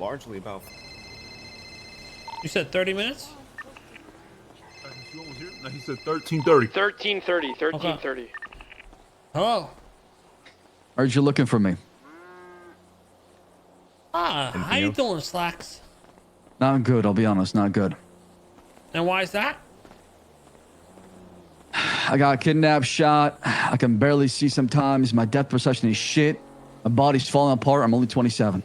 largely about. You said 30 minutes? No, he said 13:30. 13:30. 13:30. Hello. Heard you looking for me. How you doing, Slacks? Not good, I'll be honest, not good. And why is that? I got kidnapped, shot. I can barely see sometimes. My depth perception is shit. My body's falling apart. I'm only 27.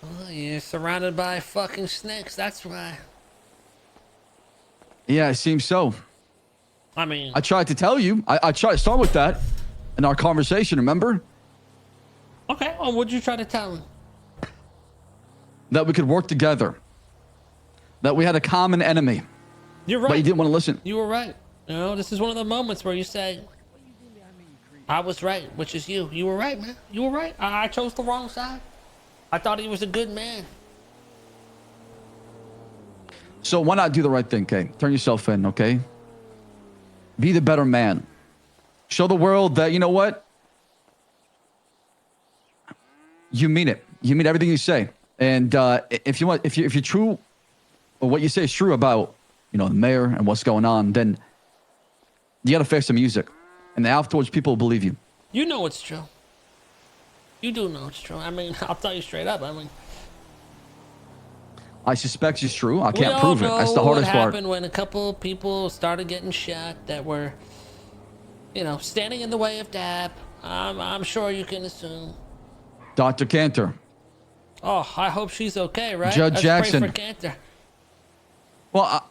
Well, you're surrounded by fucking snakes, that's why. Yeah, it seems so. I mean... I tried to tell you. I tried to start with that in our conversation, remember? Okay, well, what'd you try to tell him? That we could work together. That we had a common enemy. You're right. But you didn't want to listen. You were right. You know, this is one of the moments where you say, I was right, which is you. You were right, man. You were right. I chose the wrong side. I thought he was a good man. So why not do the right thing, okay? Turn yourself in, okay? Be the better man. Show the world that, you know what? You mean it. You mean everything you say. And if you're true, or what you say is true about, you know, the mayor and what's going on, then you gotta fix the music. And afterwards, people will believe you. You know it's true. You do know it's true. I mean, I'll tell you straight up. I mean, I suspect it's true. I can't prove it. That's the hardest part. What happened when a couple of people started getting shot that were, you know, standing in the way of DAP. I'm sure you can assume. Dr. Cantor. Oh, I hope she's okay, right? Judge Jackson. Pray for Cantor. Well,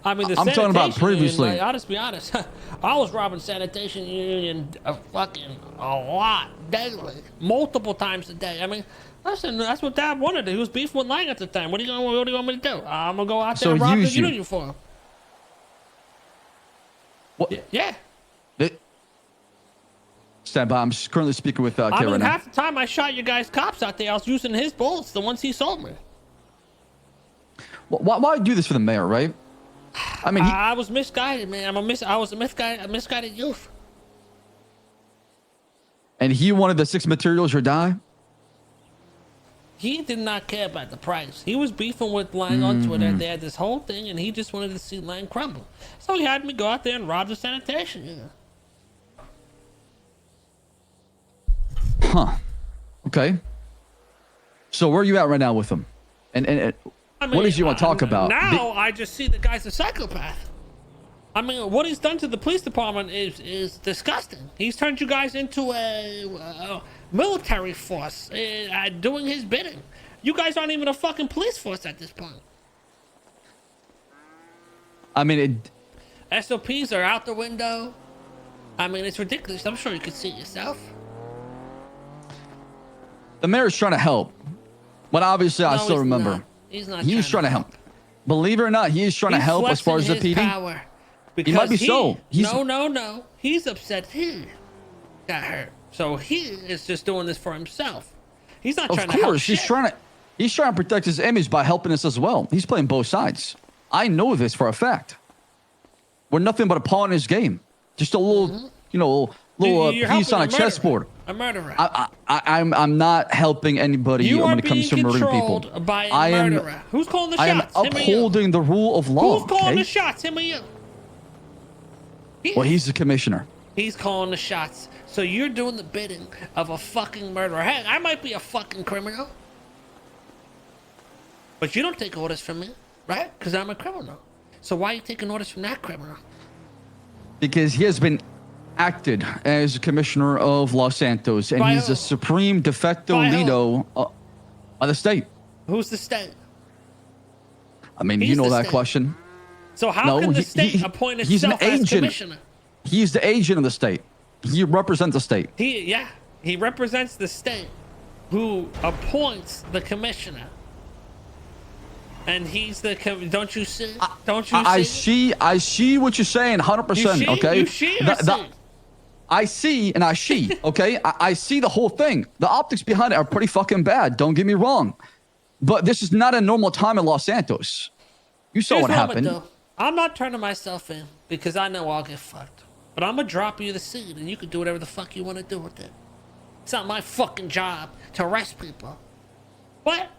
I mean, the I'm talking about sanitation previously. Union, like, I'll just be honest. I was robbing sanitation union a lot daily, multiple times a day. I mean, listen, that's what Dad wanted. He was beefing with Lang at the time. What do you want me to do? I'm gonna go out there and rob the union for him. What? Yeah. Stand by. I'm currently speaking with Kay I mean, right now. half the time I shot you guys cops out there, I was using his bullets, the ones he sold me. Why do this for the mayor, right? I mean, I was misguided, man. I was a misguided youth. And he wanted the 6 materials or die? He did not care about the price. He was beefing with Lang on Twitter. They had this whole thing, and he just wanted to see Lang crumble. So he had me go out there and rob the sanitation union. Huh. Okay. So where are you at right now with him? And I mean, what did you want to talk about? Now I just see the guy's a psychopath. I mean, what he's done to the police department is disgusting. He's turned you guys into a military force, doing his bidding. You guys aren't even a fucking police force at this point. I mean, SOPs are out the window. I mean, it's ridiculous. I'm sure you could see it yourself. The mayor's trying to help. But obviously, I still remember. Not. He's not. He's trying to help. Believe it or not, he is trying to help as far as the PD. Power He might be so. No. He's upset he got hurt. So he is just doing this for himself. He's not trying to help. Of course, he's trying to protect his image by helping us as well. He's playing both sides. I know this for a fact. We're nothing but a pawn in his game. Just a little, little piece on a chessboard. A murderer. I'm not helping anybody when it comes to murdering people. By a murderer. Who's calling the shots? I am upholding the rule of law. Who's calling the shots? Him or you? Well, he's the commissioner. He's calling the shots. So you're doing the bidding of a fucking murderer. Hey, I might be a fucking criminal, but you don't take orders from me, right? Because I'm a criminal. So why are you taking orders from that criminal? Because he has been acted as commissioner of Los Santos, and he's the supreme de facto leader of the state. Who's the state? I mean, you know that question. So how can the state appoint itself as commissioner? He's the agent of the state. He represents the state. He represents the state, who appoints the commissioner. And he's the don't you see? Don't you see? I see what you're saying, 100%. Okay. You see or see? I see and I see. Okay. I see the whole thing. The optics behind it are pretty fucking bad. Don't get me wrong, but this is not a normal time in Los Santos. You saw what happened. I'm not turning myself in because I know I'll get fucked. But I'm gonna drop you the seed, and you can do whatever the fuck you want to do with it. It's not my fucking job to arrest people. But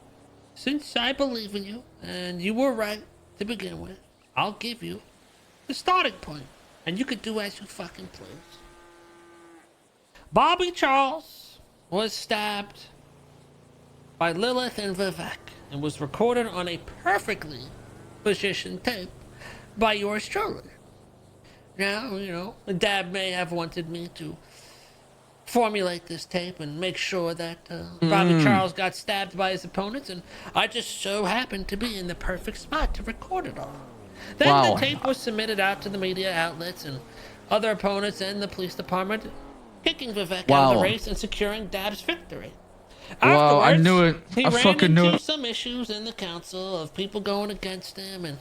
since I believe in you and you were right to begin with, I'll give you the starting point, and you can do as you fucking please. Bobby Charles was stabbed by Lilith and Vivek and was recorded on a perfectly positioned tape by yours truly. Now, you know, Dad may have wanted me to formulate this tape and make sure that Bobby Charles got stabbed by his opponents, and I just so happened to be in the perfect spot to record it all. Then Wow. the tape was submitted out to the media outlets and other opponents and the police department, kicking Vivek out of the race and securing Dab's victory. Wow, I Afterwards, knew it. He I ran fucking knew into it. some issues in the council of people going against him and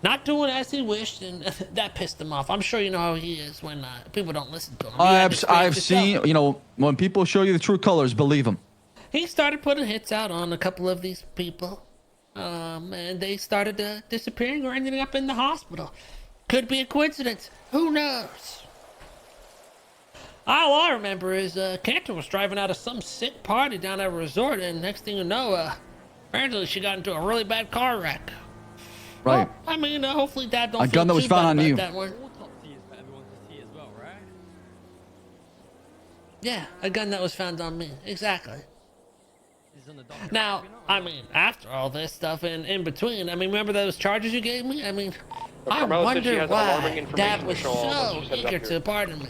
not doing as he wished, and that pissed him off. I'm sure you know how he is when people don't listen to him. You had to experience I've yourself. seen, you know, when people show you the true colors, believe them. He started putting hits out on a couple of these people, and they started disappearing or ending up in the hospital. Could be a coincidence. Who knows? All I remember is Cantor was driving out of some sick party down at a resort, and next thing you know, apparently she got into a really bad car wreck. Right. Well, I mean, hopefully Dad don't A feel gun that was too found bad on about you. that one. Autopsy is for everyone to see as well, right? Yeah, a gun that was found on me. Exactly. This is on the document. Now, I mean, after all this stuff and in between, I mean, remember those charges you gave me? I mean, I Carmela said she wonder has alarming why information Dad to was show all of so us. She said eager that to here. pardon me.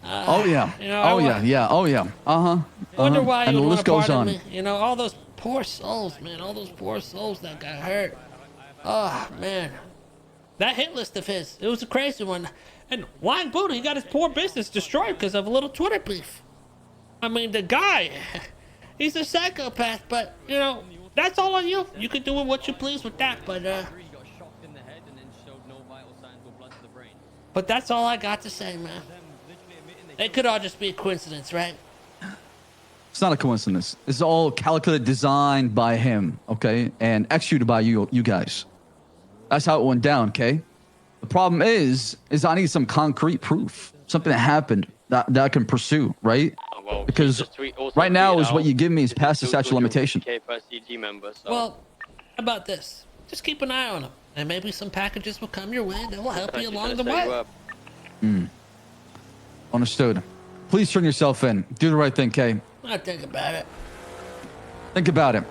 Oh yeah. You know, Oh I yeah. Yeah. Oh yeah. I wonder why And you the would want list to goes pardon on. me. You know, all those poor souls, man. All those poor souls that got hurt. Oh, man. That hit list of his, it was a crazy one. And Wine Buddha, he got his poor business destroyed because of a little Twitter beef. I mean, the guy, he's a psychopath, but, you know, that's all on you. You can do what you please with that, but, He got shocked in the head and then showed no vital signs or blood to the brain. but that's all I got to say, man. Them literally admitting they It could all just be a coincidence, right? It's not a coincidence. It's all calculated, designed by him, okay, and executed by you guys. That's how it went down, okay. The problem is I need some concrete proof, something that happened that I can pursue, right? Well, Because just also right now tweeted is what out you give me is past the to statute of your limitation. PK first CG member, so. Well, how about this? Just keep an eye on him, and maybe some packages will come your way that will help you She's along gonna the set you way. up. Understood. Please turn yourself in. Do the right thing, Kay. I'll think about it. Think about it.